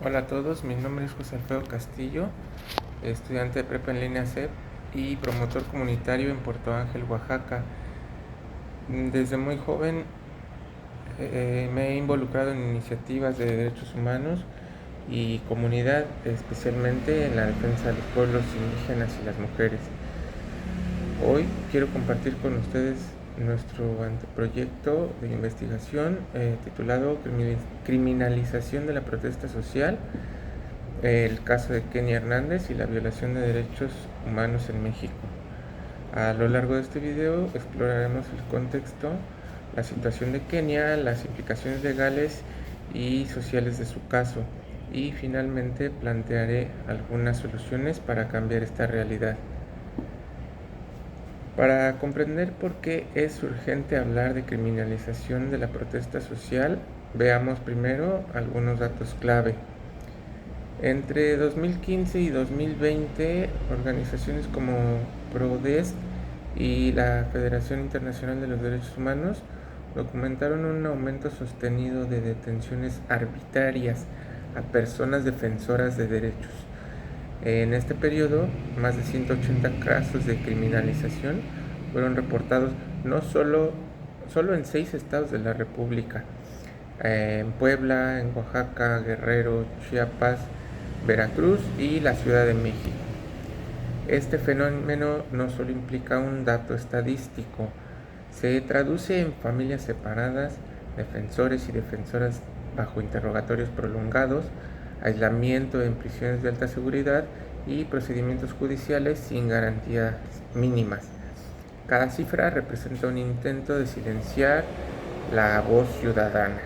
Hola a todos, mi nombre es José Alfredo Castillo, estudiante de prepa en línea CEP y promotor comunitario en Puerto Ángel, Oaxaca. Desde muy joven me he involucrado en iniciativas de derechos humanos y comunidad, especialmente en la defensa de los pueblos indígenas y las mujeres. Hoy quiero compartir con ustedes nuestro anteproyecto de investigación titulado Criminalización de la protesta social, el caso de Kenia Hernández y la violación de derechos humanos en México. A lo largo de este video exploraremos el contexto, la situación de Kenia, las implicaciones legales y sociales de su caso y finalmente plantearé algunas soluciones para cambiar esta realidad. Para comprender por qué es urgente hablar de criminalización de la protesta social, veamos primero algunos datos clave. Entre 2015 y 2020, organizaciones como PRODEST y la Federación Internacional de los Derechos Humanos documentaron un aumento sostenido de detenciones arbitrarias a personas defensoras de derechos. En este periodo, más de 180 casos de criminalización fueron reportados no solo en 6 estados de la República, en Puebla, en Oaxaca, Guerrero, Chiapas, Veracruz y la Ciudad de México. Este fenómeno no solo implica un dato estadístico, se traduce en familias separadas, defensores y defensoras bajo interrogatorios prolongados, aislamiento en prisiones de alta seguridad y procedimientos judiciales sin garantías mínimas. Cada cifra representa un intento de silenciar la voz ciudadana.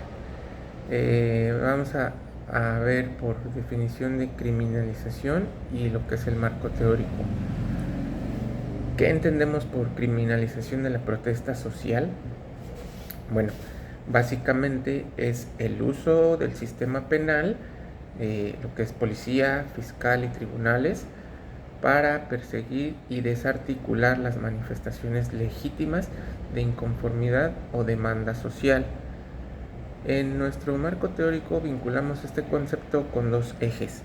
Vamos a ver por definición de criminalización y lo que es el marco teórico. ¿Qué entendemos por criminalización de la protesta social? Bueno, básicamente es el uso del sistema penal, lo que es policía, fiscal y tribunales, para perseguir y desarticular las manifestaciones legítimas de inconformidad o demanda social. En nuestro marco teórico vinculamos este concepto con dos ejes: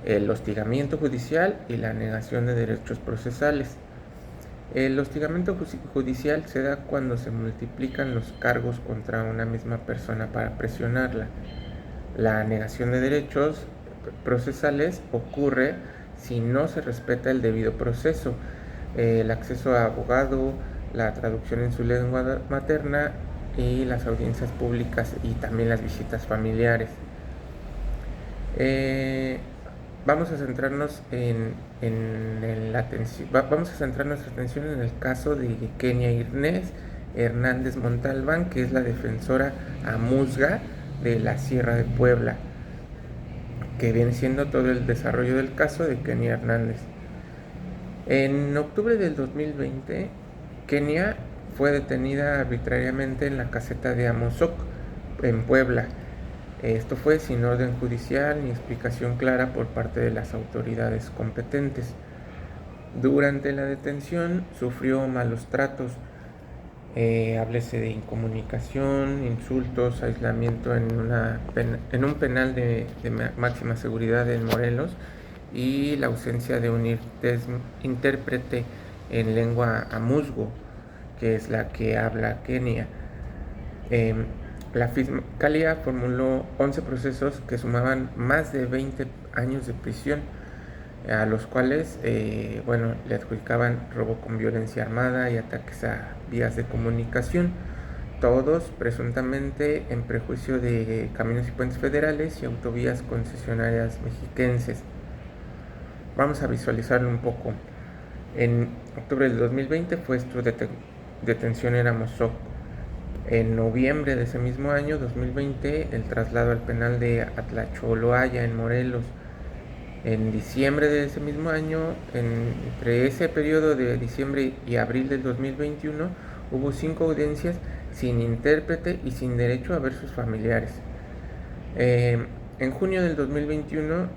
el hostigamiento judicial y la negación de derechos procesales. El hostigamiento judicial se da cuando se multiplican los cargos contra una misma persona para presionarla. La negación de derechos procesales ocurre si no se respeta el debido proceso, el acceso a abogado, la traducción en su lengua materna y las audiencias públicas y también las visitas familiares. Vamos a centrarnos vamos a centrar nuestra atención en el caso de Kenia Hernández Montalbán, que es la defensora amuzga de la Sierra de Puebla, que viene siendo todo el desarrollo del caso de Kenia Hernández. En octubre del 2020, Kenia fue detenida arbitrariamente en la caseta de Amozoc, en Puebla. Esto fue sin orden judicial ni explicación clara por parte de las autoridades competentes. Durante la detención sufrió malos tratos, háblese de incomunicación, insultos, aislamiento en un penal de máxima seguridad en Morelos y la ausencia de un intérprete en lengua amuzgo, que es la que habla Kenia. La Fiscalía formuló 11 procesos que sumaban más de 20 años de prisión, a los cuales le adjudicaban robo con violencia armada y ataques a vías de comunicación, todos presuntamente en prejuicio de Caminos y Puentes Federales y autovías concesionarias mexiquenses. Vamos a visualizarlo un poco. En octubre del 2020 fue su detención en Amozoc. En noviembre de ese mismo año, 2020, el traslado al penal de Atlacholoaya en Morelos. En diciembre de ese mismo año, entre ese periodo de diciembre y abril del 2021, hubo 5 audiencias sin intérprete y sin derecho a ver sus familiares. En junio del 2021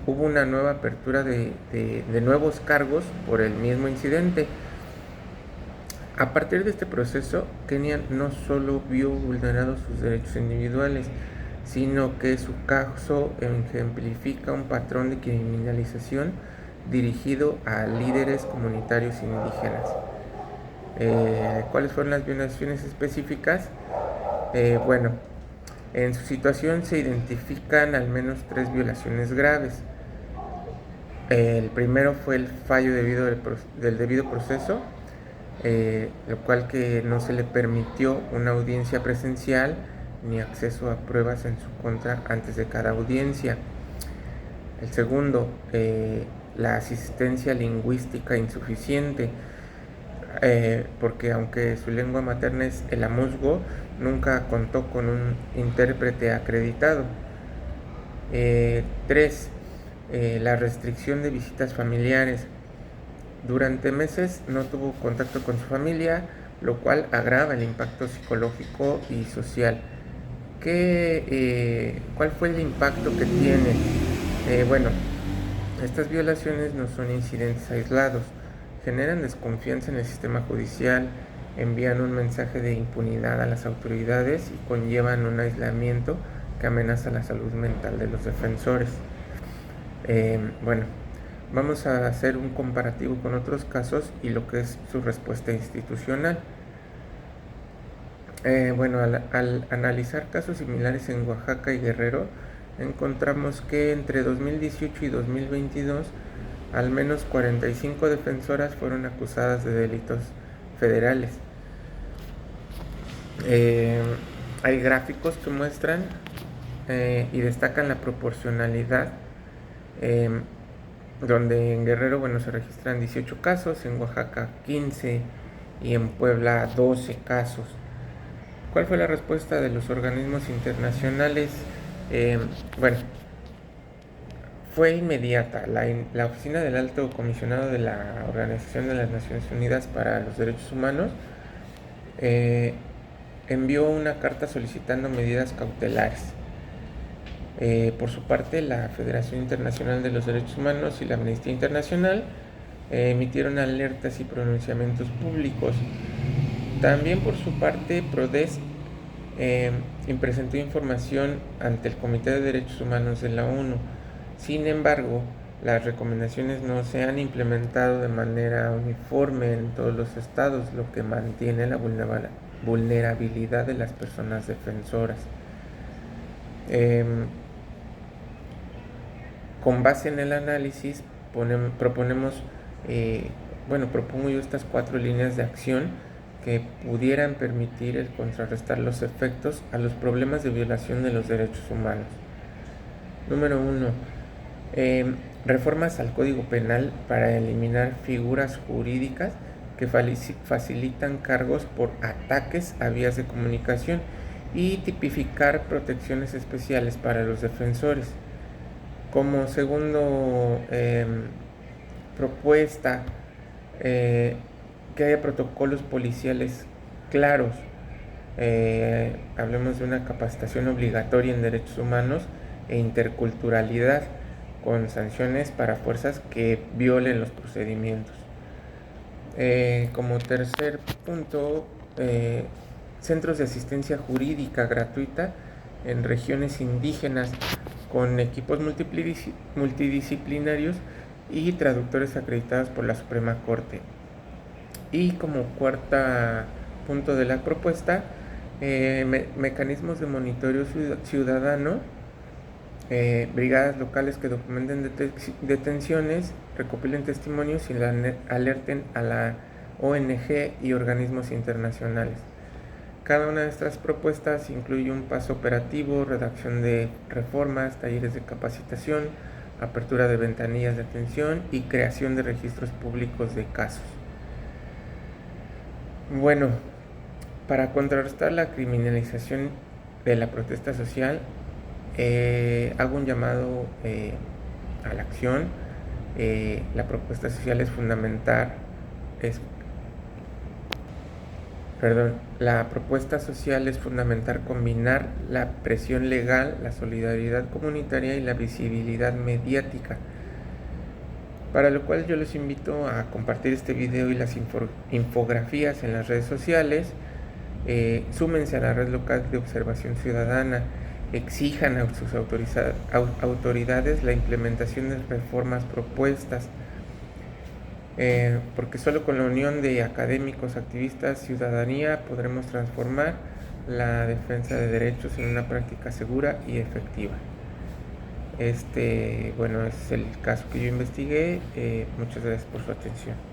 hubo una nueva apertura de nuevos cargos por el mismo incidente. A partir de este proceso, Kenia no solo vio vulnerados sus derechos individuales, sino que su caso ejemplifica un patrón de criminalización dirigido a líderes comunitarios indígenas. ¿Cuáles fueron las violaciones específicas? Bueno, en su situación se identifican al menos 3 violaciones graves. El primero fue el fallo del debido proceso, lo cual que no se le permitió una audiencia presencial ni acceso a pruebas en su contra antes de cada audiencia. El segundo, la asistencia lingüística insuficiente, porque aunque su lengua materna es el amuzgo, nunca contó con un intérprete acreditado. 3. La restricción de visitas familiares. Durante meses no tuvo contacto con su familia, lo cual agrava el impacto psicológico y social. ¿Cuál fue el impacto que tiene? Bueno, estas violaciones no son incidentes aislados, generan desconfianza en el sistema judicial, envían un mensaje de impunidad a las autoridades y conllevan un aislamiento que amenaza la salud mental de los defensores. Bueno, vamos a hacer un comparativo con otros casos y lo que es su respuesta institucional. Bueno, al analizar casos similares en Oaxaca y Guerrero, encontramos que entre 2018 y 2022 al menos 45 defensoras fueron acusadas de delitos federales. Hay gráficos que muestran y destacan la proporcionalidad, donde en Guerrero, bueno, se registran 18 casos, en Oaxaca 15 y en Puebla 12 casos. ¿Cuál fue la respuesta de los organismos internacionales? Bueno, fue inmediata. La Oficina del Alto Comisionado de la Organización de las Naciones Unidas para los Derechos Humanos envió una carta solicitando medidas cautelares. Por su parte, la Federación Internacional de los Derechos Humanos y la Amnistía Internacional emitieron alertas y pronunciamientos públicos. También por su parte, PRODES presentó información ante el Comité de Derechos Humanos de la ONU. Sin embargo, las recomendaciones no se han implementado de manera uniforme en todos los estados, lo que mantiene la vulnerabilidad de las personas defensoras. Con base en el análisis, propongo yo estas 4 líneas de acción que pudieran permitir el contrarrestar los efectos a los problemas de violación de los derechos humanos. Número 1. Reformas al Código Penal para eliminar figuras jurídicas que facilitan cargos por ataques a vías de comunicación y tipificar protecciones especiales para los defensores. Como segundo propuesta, que haya protocolos policiales claros. Hablemos de una capacitación obligatoria en derechos humanos e interculturalidad, con sanciones para fuerzas que violen los procedimientos. Como tercer punto, centros de asistencia jurídica gratuita en regiones indígenas con equipos multidisciplinarios y traductores acreditados por la Suprema Corte. Y como cuarta punto de la propuesta, mecanismos de monitoreo ciudadano, brigadas locales que documenten detenciones, recopilen testimonios y alerten a la ONG y organismos internacionales. Cada una de estas propuestas incluye un paso operativo, redacción de reformas, talleres de capacitación, apertura de ventanillas de atención y creación de registros públicos de casos. Bueno, para contrarrestar la criminalización de la protesta social, hago un llamado a la acción. La propuesta social la propuesta social es fundamental combinar la presión legal, la solidaridad comunitaria y la visibilidad mediática, para lo cual yo les invito a compartir este video y las infografías en las redes sociales. Súmense a la red local de observación ciudadana exijan a sus autoridades la implementación de reformas propuestas, porque solo con la unión de académicos, activistas, ciudadanía podremos transformar la defensa de derechos en una práctica segura y efectiva. Bueno, es el caso que yo investigué. Muchas gracias por su atención.